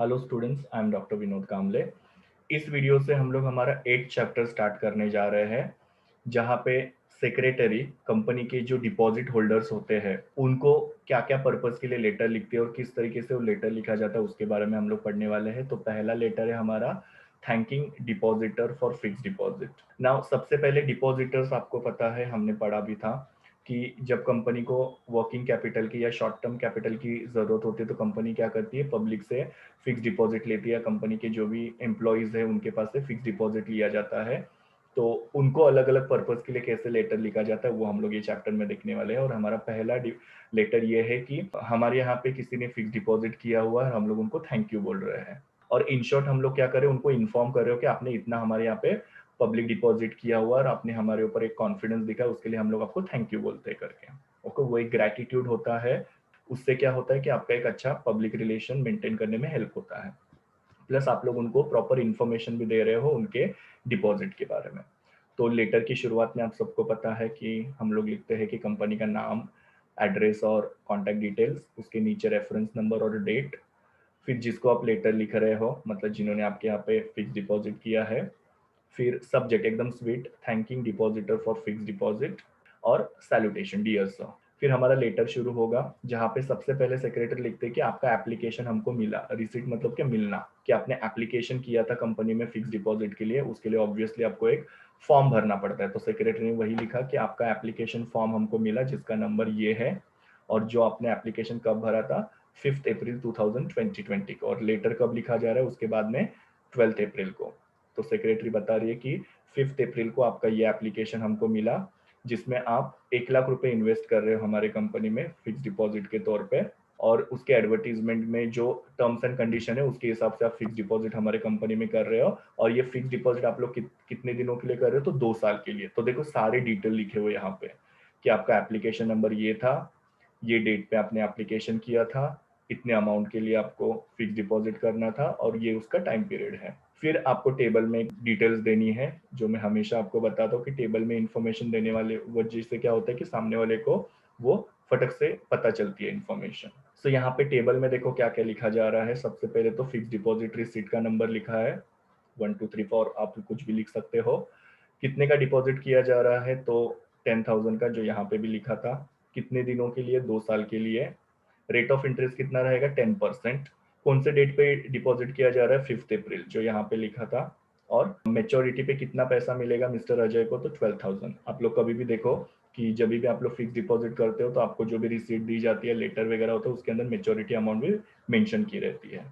Hello students, I am doctor Vinod Kamle. इस video से हम लोग हमारा 8th चैप्टर स्टार्ट करने जा रहे हैं, जहाँ पे सेक्रेटरी कंपनी के जो डिपॉजिट होल्डर्स होते हैं उनको क्या क्या पर्पस के लिए लेटर लिखते हैं और किस तरीके से वो लेटर लिखा जाता है उसके बारे में हम लोग पढ़ने वाले हैं। तो पहला लेटर है हमारा thanking depositor for fix deposit. Now सबसे पहले डिपॉजिटर्स आपको पता है, हमने पढ़ा भी था कि जब कंपनी को वर्किंग कैपिटल की या शॉर्ट टर्म कैपिटल की जरूरत होती है तो कंपनी क्या करती है, पब्लिक से फिक्स डिपॉजिट लेती है। कंपनी के जो भी एम्प्लॉयज है उनके पास से फिक्स डिपॉजिट लिया जाता है। तो उनको अलग अलग पर्पस के लिए कैसे लेटर लिखा जाता है वो हम लोग ये चैप्टर में देखने वाले हैं। और हमारा पहला लेटर ये है कि हमारे यहाँ पे किसी ने फिक्स डिपॉजिट किया हुआ है, हम लोग उनको थैंक यू बोल रहे हैं। और इन शॉर्ट हम लोग क्या करें, उनको इन्फॉर्म कर रहे हो कि आपने इतना हमारे यहाँ पे पब्लिक डिपॉजिट किया हुआ और आपने हमारे ऊपर एक कॉन्फिडेंस दिखा, उसके लिए हम लोग आपको थैंक यू बोलते हैं करके। ओके, वो एक ग्रेटिट्यूड होता है। उससे क्या होता है कि आपका एक अच्छा पब्लिक रिलेशन मेंटेन करने में हेल्प होता है। प्लस आप लोग उनको प्रॉपर इंफॉर्मेशन भी दे रहे हो उनके डिपॉजिट के बारे में। तो लेटर की शुरुआत में आप सबको पता है कि हम लोग लिखते हैं कि कंपनी का नाम, एड्रेस और कॉन्टैक्ट डिटेल्स, उसके नीचे रेफरेंस नंबर और डेट। फिर जिसको आप लेटर लिख रहे हो, मतलब जिन्होंने आपके यहाँ पे फिक्स डिपॉजिट किया है। फिर सब्जेक्ट एकदम sweet, thanking depositor for fix deposit. और सैल्यूटेशन, डियर सर। फिर हमारा लेटर शुरू होगा, जहाँ पे सबसे पहले सेक्रेटरी लिखते हैं कि आपका एप्लीकेशन हमको मिला। रिसीट मतलब क्या, मिलना, कि आपने एप्लीकेशन किया था कंपनी में फिक्स डिपॉजिट के लिए। उसके लिए ऑब्वियसली आपको एक फॉर्म भरना पड़ता है। तो सेक्रेटरी ने वही लिखा कि आपका एप्लीकेशन फॉर्म हमको मिला जिसका नंबर ये है, और जो आपने एप्लीकेशन कब भरा था, 5 अप्रैल 2020 को। और लेटर कब लिखा जा रहा है उसके बाद में, 12 अप्रैल को। तो सेक्रेटरी बता रही है कि 5 अप्रैल को आपका ये एप्लीकेशन हमको मिला, जिसमें आप 1 लाख रुपए इन्वेस्ट कर रहे हो हमारे कंपनी में फिक्स डिपॉजिट के तौर पे। और उसके एडवर्टीजमेंट में जो टर्म्स एंड कंडीशन है उसके हिसाब से आप फिक्स डिपॉजिट हमारे कंपनी में कर रहे हो। और ये फिक्स डिपॉजिट आप लोग कितने दिनों के लिए कर रहे हो, तो 2 साल के लिए। तो देखो सारे डिटेल लिखे हुए यहाँ पे कि आपका एप्लीकेशन नंबर ये था, ये डेट पे आपने एप्लीकेशन किया था, इतने अमाउंट के लिए आपको फिक्स डिपॉजिट करना था, और ये उसका टाइम पीरियड है। फिर आपको टेबल में डिटेल्स देनी है, जो मैं हमेशा आपको बताता हूँ कि टेबल में इंफॉर्मेशन देने वाले वजह से क्या होता है कि सामने वाले को वो फटक से पता चलती है इंफॉर्मेशन। सो यहाँ पे टेबल में देखो क्या क्या लिखा जा रहा है। सबसे पहले तो फिक्स डिपॉजिट रिसीट का नंबर लिखा है, 1 2 3 4, आप कुछ भी लिख सकते हो। कितने का डिपॉजिट किया जा रहा है, तो 10,000 का, जो यहाँ पे भी लिखा था। कितने दिनों के लिए, 2 साल के लिए। रेट ऑफ इंटरेस्ट कितना रहेगा, 10%। कौन से डेट पे डिपॉजिट किया जा रहा है, 5 अप्रैल, जो यहाँ पे लिखा था। और मेच्योरिटी पे कितना पैसा मिलेगा मिस्टर अजय को, तो 12,000। आप लोग कभी भी देखो कि जब भी आप लोग फिक्स डिपॉजिट करते हो तो आपको जो भी रिसीट दी जाती है, लेटर वगैरह होता है, उसके अंदर मेच्योरिटी अमाउंट भी मेंशन की रहती है।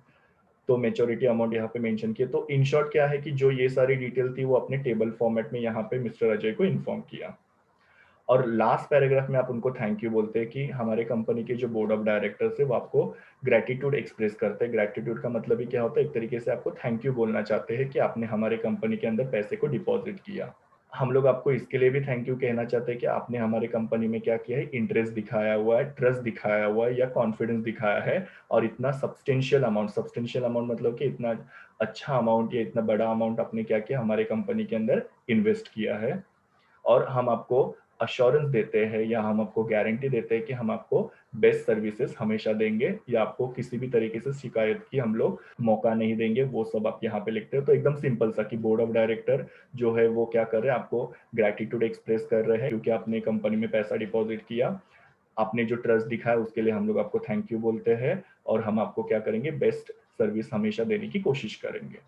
तो मेच्योरिटी अमाउंट यहाँ पे मेंशन किया। तो इन शॉर्ट क्या है कि जो ये सारी डिटेल थी वो अपने टेबल फॉर्मेट में यहाँ पे मिस्टर अजय को इन्फॉर्म किया। और लास्ट पैराग्राफ में आप उनको थैंक यू बोलते हैं कि हमारे कंपनी के जो बोर्ड ऑफ डायरेक्टर्स है वो आपको ग्रेटिट्यूड एक्सप्रेस करते हैं। ग्रेटिट्यूड का मतलब ही क्या होता है, एक तरीके से आपको थैंक यू बोलना चाहते हैं कि आपने हमारे कंपनी के अंदर पैसे को डिपॉजिट किया। हम लोग आपको इसके लिए भी थैंक यू कहना चाहते हैं कि आपने हमारे कंपनी में क्या किया है, इंटरेस्ट दिखाया हुआ है, ट्रस्ट दिखाया हुआ है या कॉन्फिडेंस दिखाया है। और इतना सब्सटेंशियल अमाउंट मतलब कि इतना अच्छा अमाउंट या इतना बड़ा अमाउंट आपने क्या किया, हमारे कंपनी के अंदर इन्वेस्ट किया है। और हम आपको अश्योरेंस देते हैं या हम आपको गारंटी देते हैं कि हम आपको बेस्ट सर्विसेज हमेशा देंगे, या आपको किसी भी तरीके से शिकायत की हम लोग मौका नहीं देंगे। वो सब आप यहाँ पे लिखते हो। तो एकदम सिंपल सा कि बोर्ड ऑफ डायरेक्टर जो है वो क्या कर रहे हैं, आपको ग्रेटिट्यूड एक्सप्रेस कर रहे हैं क्योंकि आपने कंपनी में पैसा डिपॉजिट किया। आपने जो ट्रस्ट दिखाया उसके लिए हम लोग आपको थैंक यू बोलते हैं, और हम आपको क्या करेंगे, बेस्ट सर्विस हमेशा देने की कोशिश करेंगे।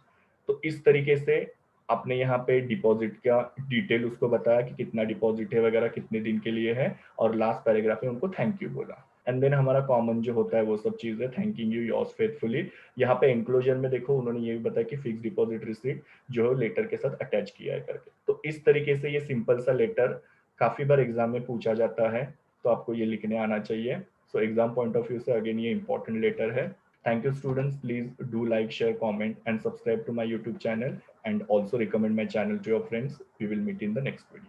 तो इस तरीके से आपने यहाँ पे डिपॉजिट का डिटेल उसको बताया कि कितना डिपॉजिट है वगैरह, कितने दिन के लिए है, और लास्ट पैराग्राफ में उनको थैंक यू बोला। एंड देन हमारा कॉमन जो होता है वो सब चीज है, थैंकिंग यू योर्स फेथफुली। यहाँ पे इंक्लूजन में देखो उन्होंने ये भी बताया कि फिक्स डिपॉजिट रिसीट जो है लेटर के साथ अटैच किया है करके। तो इस तरीके से ये सिंपल सा लेटर काफी बार एग्जाम में पूछा जाता है, तो आपको ये लिखने आना चाहिए। So exam point of view से अगेन ये इंपॉर्टेंट लेटर है। Thank you students. Please do like, share, comment and subscribe to my YouTube channel, and also recommend my channel to your friends. We will meet in the next video.